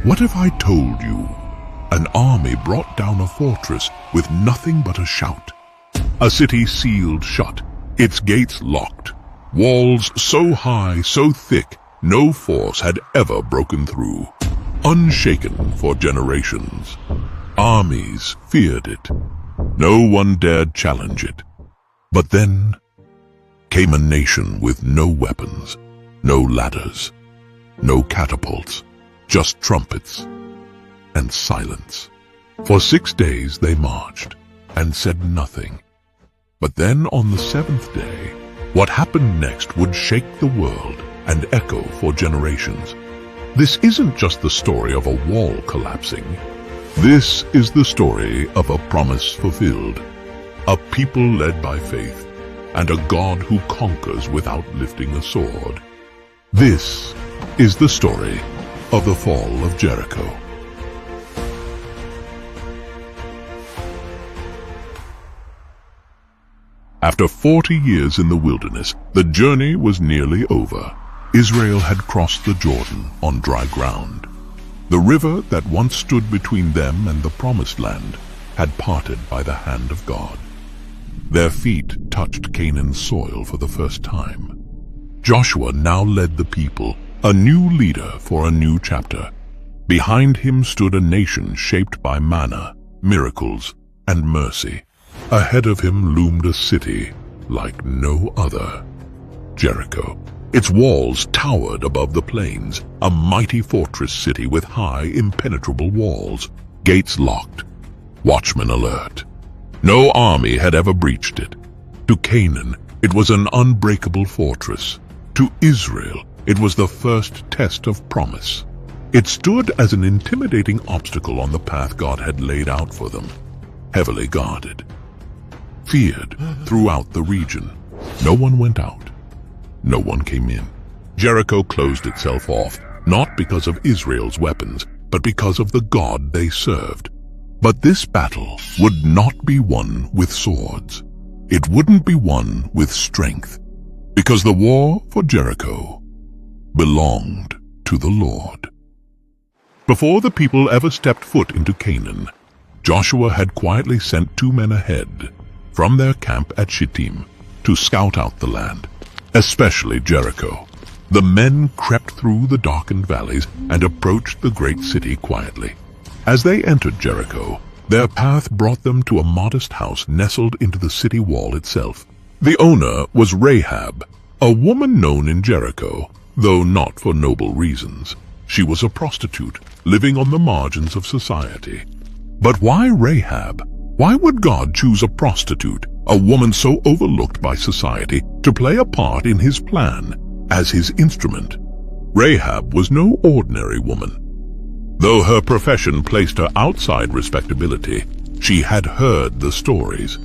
What if I told you an army brought down a fortress with nothing but a shout? A city sealed shut, its gates locked, walls so high, so thick, no force had ever broken through. Unshaken for generations, armies feared it. No one dared challenge it. But then came a nation with no weapons, no ladders, no catapults, just trumpets and silence. For 6 days they marched and said nothing. But then on the 7th day, what happened next would shake the world and echo for generations. This isn't just the story of a wall collapsing. This is the story of a promise fulfilled, a people led by faith, and a God who conquers without lifting a sword. This is the story of the fall of Jericho. After 40 years in the wilderness, the journey was nearly over. Israel had crossed the Jordan on dry ground. The river that once stood between them and the Promised Land had parted by the hand of God. Their feet touched Canaan's soil for the first time. Joshua now led the people, a new leader for a new chapter. Behind him stood a nation shaped by manna, miracles, and mercy. Ahead of him loomed a city like no other, Jericho. Its walls towered above the plains, a mighty fortress city with high, impenetrable walls, gates locked, watchmen alert. No army had ever breached it. To Canaan, it was an unbreakable fortress. To Israel, it was the first test of promise. It stood as an intimidating obstacle on the path God had laid out for them, heavily guarded. Feared throughout the region, no one went out. No one came in. Jericho closed itself off, not because of Israel's weapons, but because of the God they served. But this battle would not be won with swords. It wouldn't be won with strength, because the war for Jericho belonged to the Lord. Before the people ever stepped foot into Canaan, Joshua had quietly sent 2 men ahead from their camp at Shittim to scout out the land, especially Jericho. The men crept through the darkened valleys and approached the great city quietly. As they entered Jericho, their path brought them to a modest house nestled into the city wall itself. The owner was Rahab, a woman known in Jericho, though not for noble reasons. She was a prostitute, living on the margins of society. But why Rahab? Why would God choose a prostitute, a woman so overlooked by society, to play a part in his plan as his instrument? Rahab was no ordinary woman. Though her profession placed her outside respectability, she had heard the stories.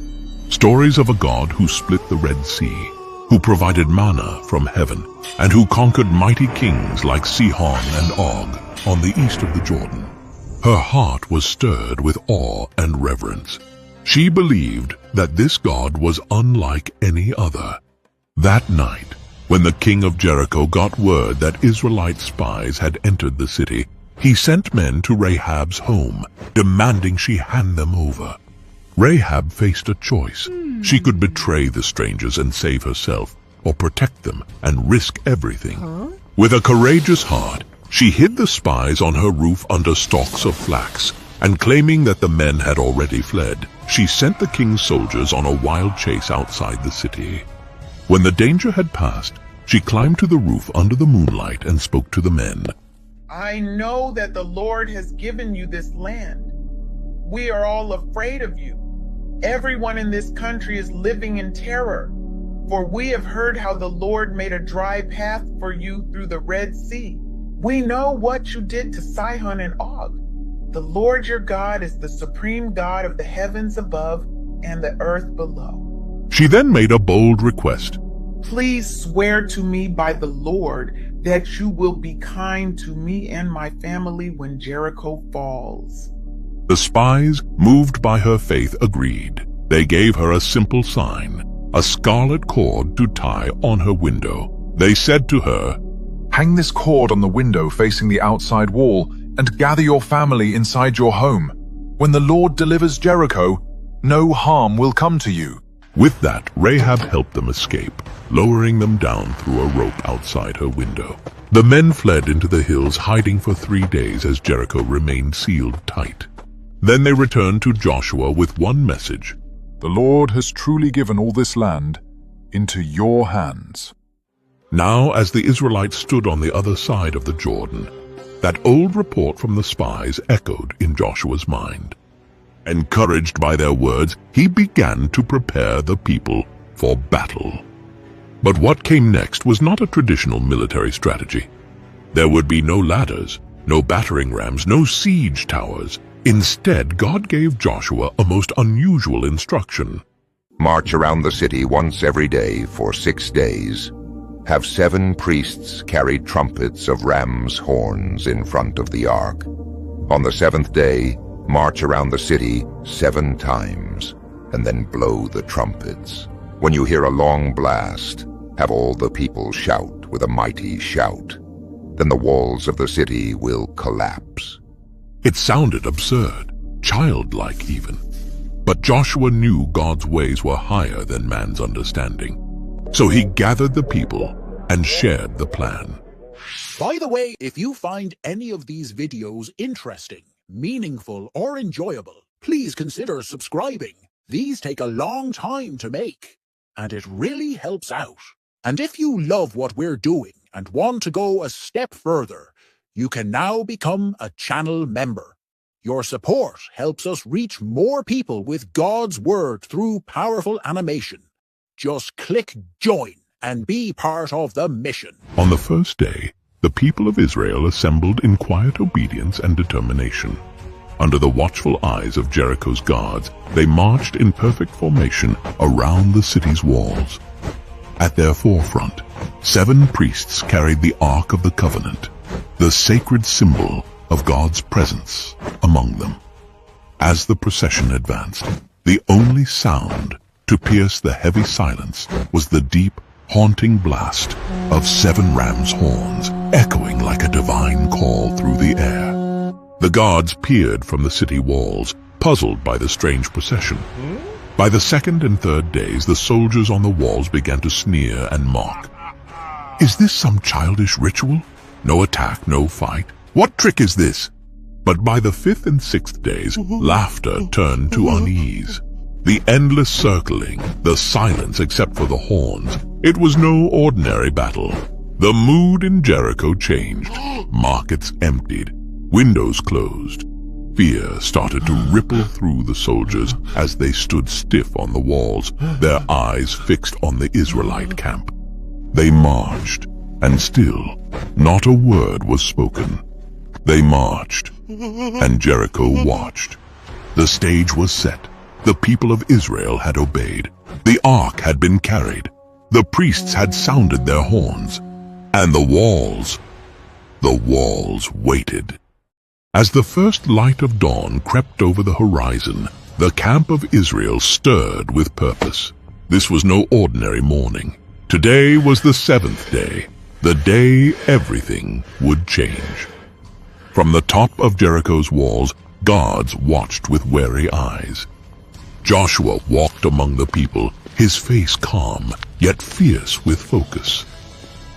Stories of a God who split the Red Sea, who provided manna from heaven, and who conquered mighty kings like Sihon and Og on the east of the Jordan. Her heart was stirred with awe and reverence. She believed that this God was unlike any other. That night, when the king of Jericho got word that Israelite spies had entered the city, he sent men to Rahab's home, demanding she hand them over. Rahab faced a choice. She could betray the strangers and save herself, or protect them and risk everything. With a courageous heart, she hid the spies on her roof under stalks of flax, and claiming that the men had already fled, she sent the king's soldiers on a wild chase outside the city. When the danger had passed, she climbed to the roof under the moonlight and spoke to the men. I know that the Lord has given you this land. We are all afraid of you. Everyone in this country is living in terror, for we have heard how the Lord made a dry path for you through the Red Sea. We know what you did to Sihon and Og. The Lord your God is the supreme God of the heavens above and the earth below. She then made a bold request. Please swear to me by the Lord that you will be kind to me and my family when Jericho falls. The spies, moved by her faith, agreed. They gave her a simple sign, a scarlet cord to tie on her window. They said to her, "Hang this cord on the window facing the outside wall, and gather your family inside your home. When the Lord delivers Jericho, no harm will come to you." With that, Rahab helped them escape, lowering them down through a rope outside her window. The men fled into the hills, hiding for 3 days as Jericho remained sealed tight. Then they returned to Joshua with one message: "The Lord has truly given all this land into your hands." Now, as the Israelites stood on the other side of the Jordan, that old report from the spies echoed in Joshua's mind. Encouraged by their words, he began to prepare the people for battle. But what came next was not a traditional military strategy. There would be no ladders, no battering rams, no siege towers. Instead, God gave Joshua a most unusual instruction. "March around the city once every day for 6 days. Have 7 priests carry trumpets of ram's horns in front of the ark. On the 7th day, march around the city 7 times, and then blow the trumpets. When you hear a long blast, have all the people shout with a mighty shout. Then the walls of the city will collapse." It sounded absurd, childlike even. But Joshua knew God's ways were higher than man's understanding. So he gathered the people and shared the plan. By the way, if you find any of these videos interesting, meaningful, or enjoyable, please consider subscribing. These take a long time to make, and it really helps out. And if you love what we're doing and want to go a step further, you can now become a channel member. Your support helps us reach more people with God's Word through powerful animation. Just click join and be part of the mission. On the first day, the people of Israel assembled in quiet obedience and determination. Under the watchful eyes of Jericho's guards, they marched in perfect formation around the city's walls. At their forefront, 7 priests carried the Ark of the Covenant, the sacred symbol of God's presence among them. As the procession advanced, the only sound to pierce the heavy silence was the deep, haunting blast of 7 ram's horns, echoing like a divine call through the air. The guards peered from the city walls, puzzled by the strange procession. By the 2nd and 3rd days, the soldiers on the walls began to sneer and mock. "Is this some childish ritual? No attack, no fight. What trick is this?" But by the 5th and 6th days, laughter turned to unease. The endless circling, the silence except for the horns. It was no ordinary battle. The mood in Jericho changed. Markets emptied. Windows closed. Fear started to ripple through the soldiers as they stood stiff on the walls, their eyes fixed on the Israelite camp. They marched, and still not a word was spoken. They marched, and Jericho watched. The stage was set. The people of Israel had obeyed. The ark had been carried. The priests had sounded their horns. And the walls waited. As the first light of dawn crept over the horizon, the camp of Israel stirred with purpose. This was no ordinary morning. Today was the 7th day, the day everything would change. From the top of Jericho's walls, guards watched with wary eyes. Joshua walked among the people, his face calm, yet fierce with focus.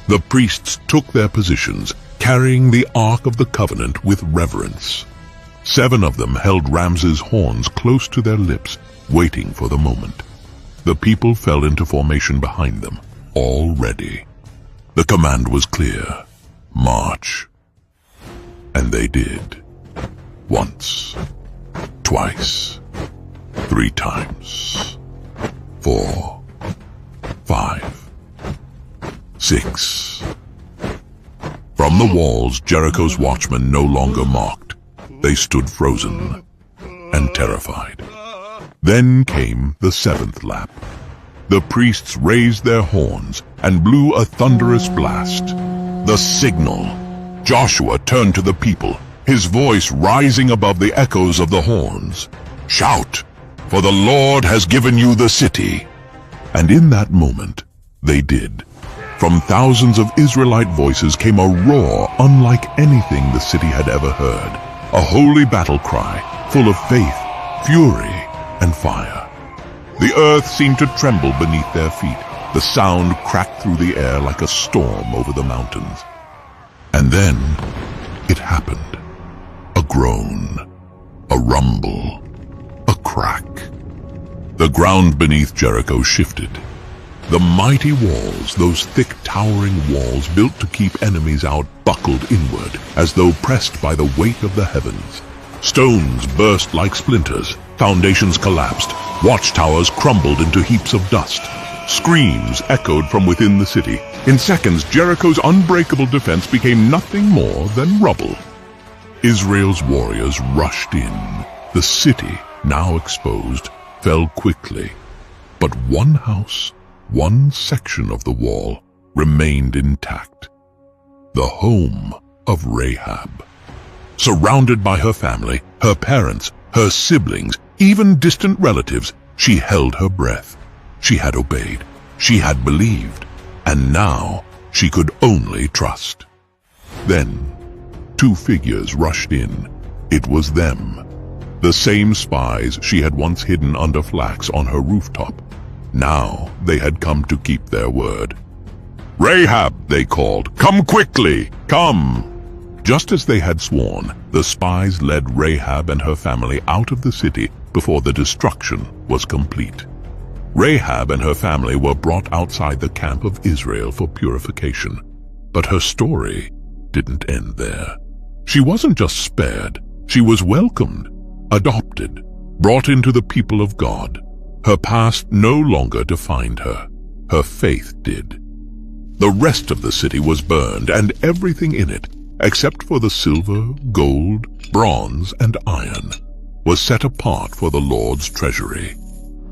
The priests took their positions, carrying the Ark of the Covenant with reverence. 7 of them held Ramses' horns close to their lips, waiting for the moment. The people fell into formation behind them, all ready. The command was clear: march. And they did. Once, twice, 3 times, 4, 5, 6. From the walls, Jericho's watchmen no longer mocked. They stood frozen and terrified. Then came the 7th lap. The priests raised their horns and blew a thunderous blast. The signal. Joshua turned to the people, his voice rising above the echoes of the horns. "Shout, for the Lord has given you the city." And in that moment, they did. From thousands of Israelite voices came a roar unlike anything the city had ever heard. A holy battle cry, full of faith, fury, and fire. The earth seemed to tremble beneath their feet. The sound cracked through the air like a storm over the mountains. And then it happened. A groan, a rumble, a crack. The ground beneath Jericho shifted. The mighty walls, those thick towering walls built to keep enemies out, buckled inward, as though pressed by the weight of the heavens. Stones burst like splinters, foundations collapsed, watchtowers crumbled into heaps of dust. Screams echoed from within the city. In seconds, Jericho's unbreakable defense became nothing more than rubble. Israel's warriors rushed in. The city, now exposed, fell quickly. But one house, one section of the wall, remained intact. The home of Rahab. Surrounded by her family, her parents, her siblings, even distant relatives, she held her breath. She had obeyed. She had believed. And now she could only trust. Then, two figures rushed in. It was them. The same spies she had once hidden under flax on her rooftop. Now they had come to keep their word. "Rahab," they called, "come quickly, come!" Just as they had sworn, the spies led Rahab and her family out of the city before the destruction was complete. Rahab and her family were brought outside the camp of Israel for purification. But her story didn't end there. She wasn't just spared, she was welcomed, adopted, brought into the people of God. Her past no longer defined her. Her faith did. The rest of the city was burned, and everything in it, except for the silver, gold, bronze, and iron, was set apart for the Lord's treasury,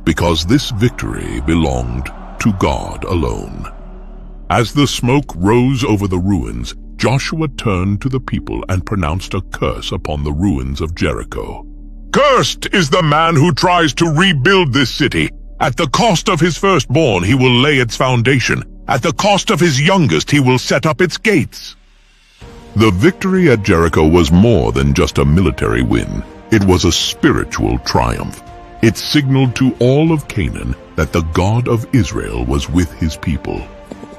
because this victory belonged to God alone. As the smoke rose over the ruins, Joshua turned to the people and pronounced a curse upon the ruins of Jericho. "Cursed is the man who tries to rebuild this city. At the cost of his firstborn he will lay its foundation. At the cost of his youngest he will set up its gates." The victory at Jericho was more than just a military win. It was a spiritual triumph. It signaled to all of Canaan that the God of Israel was with his people.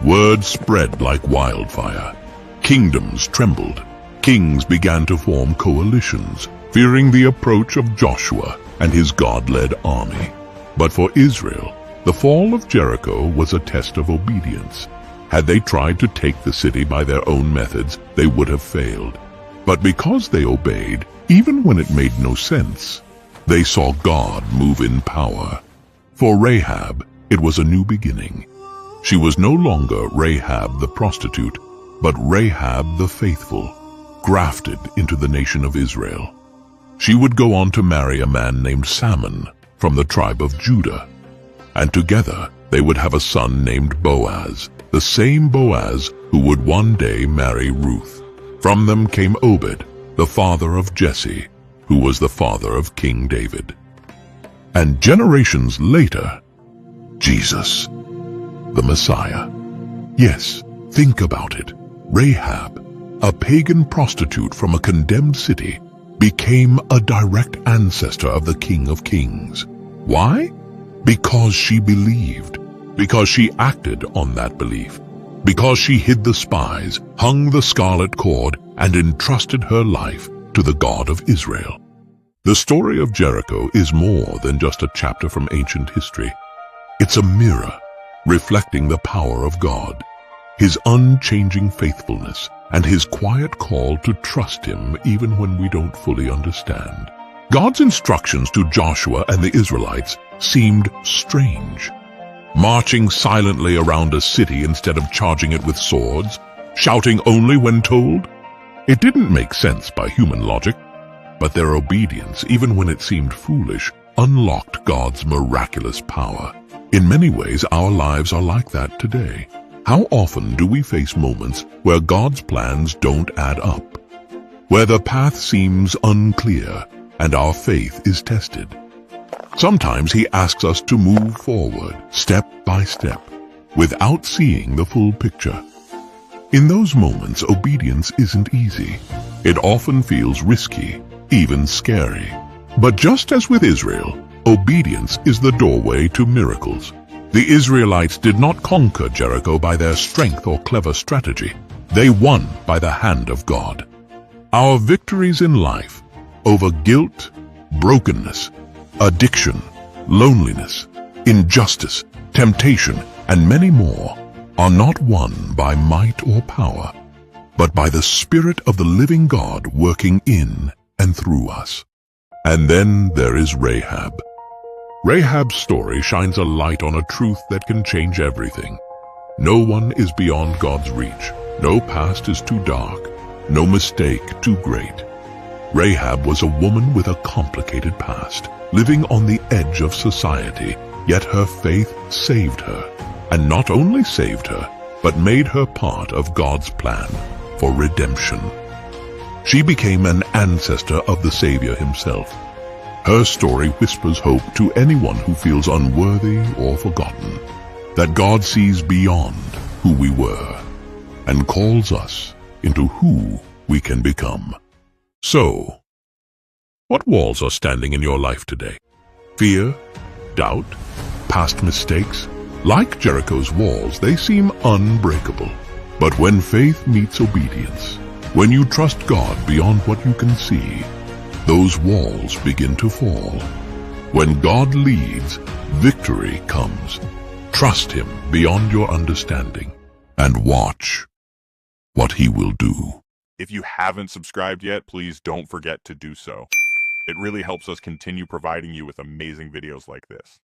Word spread like wildfire. Kingdoms trembled. Kings began to form coalitions, fearing the approach of Joshua and his God-led army. But for Israel, the fall of Jericho was a test of obedience. Had they tried to take the city by their own methods, they would have failed. But because they obeyed, even when it made no sense, they saw God move in power. For Rahab, it was a new beginning. She was no longer Rahab the prostitute, but Rahab the faithful, grafted into the nation of Israel. She would go on to marry a man named Salmon from the tribe of Judah, and together they would have a son named Boaz, the same Boaz who would one day marry Ruth. From them came Obed, the father of Jesse, who was the father of King David. And generations later, Jesus, the Messiah. Yes, think about it. Rahab, a pagan prostitute from a condemned city, became a direct ancestor of the King of Kings. Why? Because she believed. Because she acted on that belief. Because she hid the spies, hung the scarlet cord, and entrusted her life to the God of Israel. The story of Jericho is more than just a chapter from ancient history. It's a mirror reflecting the power of God, his unchanging faithfulness, and his quiet call to trust him even when we don't fully understand. God's instructions to Joshua and the Israelites seemed strange. Marching silently around a city instead of charging it with swords, shouting only when told. It didn't make sense by human logic, but their obedience, even when it seemed foolish, unlocked God's miraculous power. In many ways, our lives are like that today. How often do we face moments where God's plans don't add up? Where the path seems unclear and our faith is tested? Sometimes he asks us to move forward, step by step, without seeing the full picture. In those moments, obedience isn't easy. It often feels risky, even scary. But just as with Israel, obedience is the doorway to miracles. The Israelites did not conquer Jericho by their strength or clever strategy. They won by the hand of God. Our victories in life over guilt, brokenness, addiction, loneliness, injustice, temptation, and many more are not won by might or power, but by the Spirit of the living God working in and through us. And then there is Rahab. Rahab's story shines a light on a truth that can change everything. No one is beyond God's reach. No past is too dark. No mistake too great. Rahab was a woman with a complicated past, living on the edge of society, yet her faith saved her. And not only saved her, but made her part of God's plan for redemption. She became an ancestor of the Savior himself. Her story whispers hope to anyone who feels unworthy or forgotten, that God sees beyond who we were and calls us into who we can become. So, what walls are standing in your life today? Fear? Doubt? Past mistakes? Like Jericho's walls, they seem unbreakable. But when faith meets obedience, when you trust God beyond what you can see, those walls begin to fall. When God leads, victory comes. Trust Him beyond your understanding and watch what He will do. If you haven't subscribed yet, please don't forget to do so. It really helps us continue providing you with amazing videos like this.